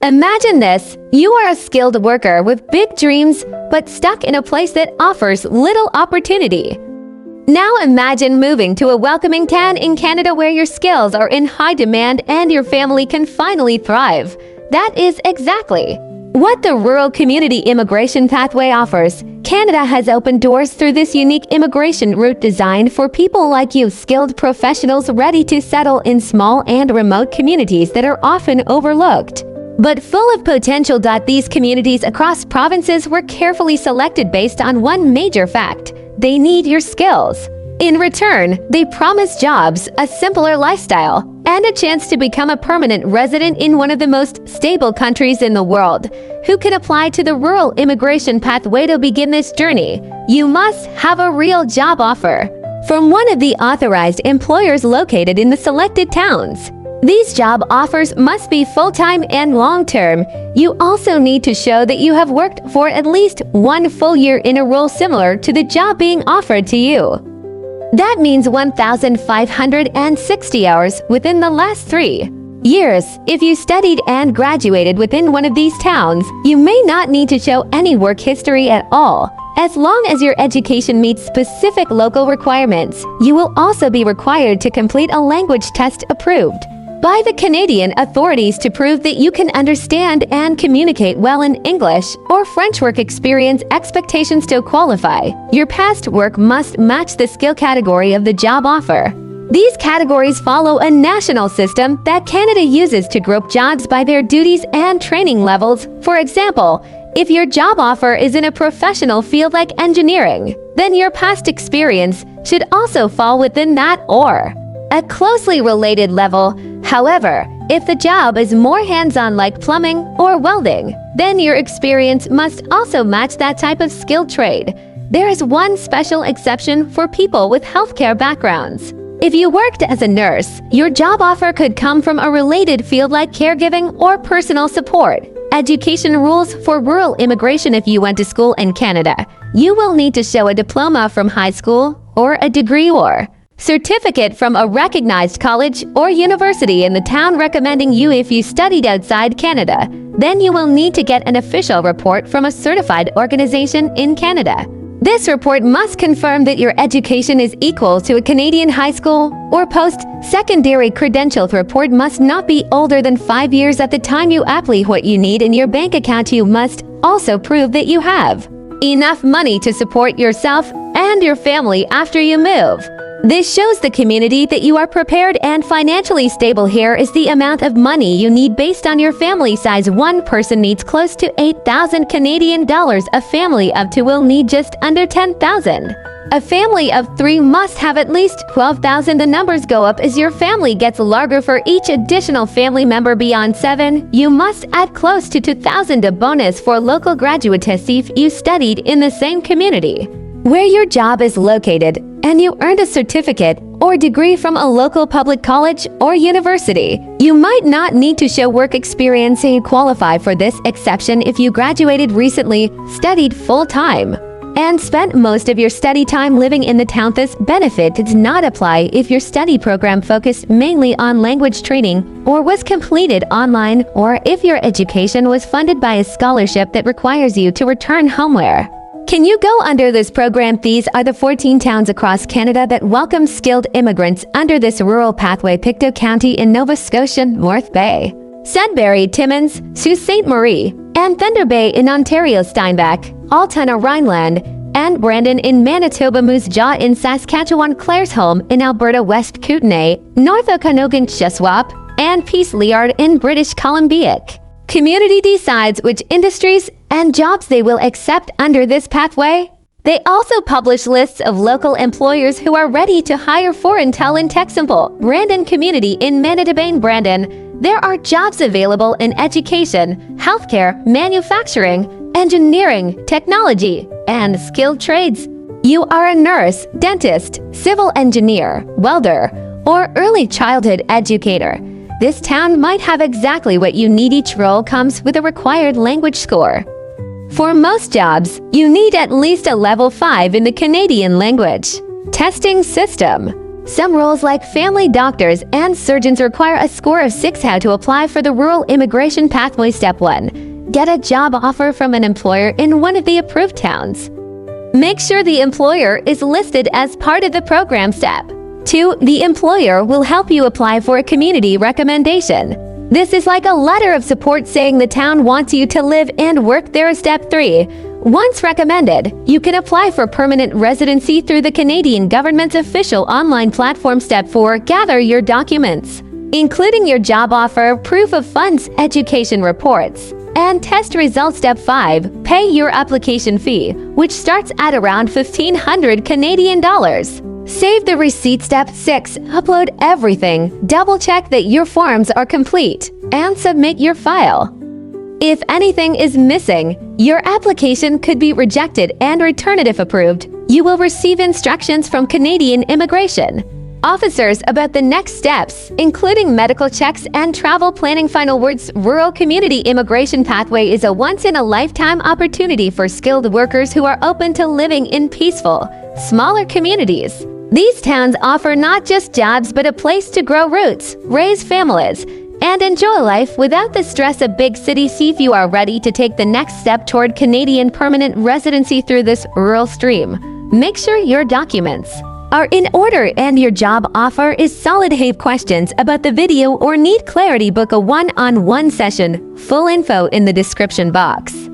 Imagine this. You are a skilled worker with big dreams, but stuck in a place that offers little opportunity. Now imagine moving to a welcoming town in Canada where your skills are in high demand and your family can finally thrive. That is exactly what the Rural Community Immigration Pathway offers. Canada has opened doors through this unique immigration route designed for people like you, skilled professionals ready to settle in small and remote communities that are often overlooked, but full of potential. These communities across provinces were carefully selected based on one major fact: they need your skills. In return, they promise jobs, a simpler lifestyle, and a chance to become a permanent resident in one of the most stable countries in the world. Who can apply to the Rural Immigration Pathway to begin this journey? You must have a real job offer from one of the authorized employers located in the selected towns. These job offers must be full-time and long-term. You also need to show that you have worked for at least 1 full year in a role similar to the job being offered to you. That means 1,560 hours within the last 3 years. If you studied and graduated within one of these towns, you may not need to show any work history at all. As long as your education meets specific local requirements, you will also be required to complete a language test approved by the Canadian authorities to prove that you can understand and communicate well in English or French. Work experience expectations to qualify. Your past work must match the skill category of the job offer. These categories follow a national system that Canada uses to group jobs by their duties and training levels. For example, if your job offer is in a professional field like engineering, then your past experience should also fall within that or a closely related level. However, if the job is more hands-on like plumbing or welding, then your experience must also match that type of skilled trade. There is one special exception for people with healthcare backgrounds. If you worked as a nurse, your job offer could come from a related field like caregiving or personal support. Education rules for rural immigration: if you went to school in Canada, you will need to show a diploma from high school or a degree or certificate from a recognized college or university in the town recommending you. If you studied outside Canada, then you will need to get an official report from a certified organization in Canada. This report must confirm that your education is equal to a Canadian high school or post-secondary credential. The report must not be older than 5 years at the time you apply. What you need in your bank account: you must also prove that you have enough money to support yourself and your family after you move. This shows the community that you are prepared and financially stable. Here is the amount of money you need based on your family size. One person needs close to 8,000 Canadian dollars. A family of 2 will need just under 10,000. A family of 3 must have at least 12,000. The numbers go up as your family gets larger. For each additional family member beyond 7, you must add close to 2,000. A bonus for local graduates if you studied in the same community where your job is located and you earned a certificate or degree from a local public college or university. You might not need to show work experience to qualify for this exception if you graduated recently, studied full-time, and spent most of your study time living in the town. This benefit does not apply if your study program focused mainly on language training or was completed online, or if your education was funded by a scholarship that requires you to return homewhere. Can you go under this program? These are the 14 towns across Canada that welcome skilled immigrants under this rural pathway: Pictou County in Nova Scotia, North Bay; Sudbury, Timmins, Sault Ste. Marie, and Thunder Bay in Ontario; Steinbach, Altona, Rhineland, and Brandon in Manitoba; Moose Jaw in Saskatchewan; Claresholm in Alberta; West Kootenay, North Okanagan, Shuswap, and Peace Liard in British Columbia. Community decides which industries and jobs they will accept under this pathway. They also publish lists of local employers who are ready to hire foreign talent. Example: Brandon Community in Manitoba. Brandon, there are jobs available in education, healthcare, manufacturing, engineering, technology, and skilled trades. You are a nurse, dentist, civil engineer, welder, or early childhood educator. This town might have exactly what you need. Each role comes with a required language score. For most jobs, you need at least a level 5 in the Canadian language testing system. Some roles like family doctors and surgeons require a score of 6. How to apply for the Rural Immigration Pathway. Step 1. Get a job offer from an employer in one of the approved towns. Make sure the employer is listed as part of the program. Step 2. The employer will help you apply for a community recommendation. This is like a letter of support saying the town wants you to live and work there. Step 3. Once recommended, you can apply for permanent residency through the Canadian government's official online platform. Step 4. Gather your documents, including your job offer, proof of funds, education reports, and test results. Step 5. Pay your application fee, which starts at around 1,500 Canadian dollars. Save the receipt. Step 6. Upload everything. Double-check that your forms are complete and submit your file. If anything is missing, your application could be rejected and returned. If approved, you will receive instructions from Canadian immigration officers about the next steps, including medical checks and travel planning. Final words: Rural Community Immigration Pathway is a once-in-a-lifetime opportunity for skilled workers who are open to living in peaceful, smaller communities. These towns offer not just jobs but a place to grow roots, raise families, and enjoy life without the stress of big cities. See if you are ready to take the next step toward Canadian permanent residency through this rural stream. Make sure your documents are in order and your job offer is solid. Have questions about the video or need clarity? Book a one-on-one session. Full info in the description box.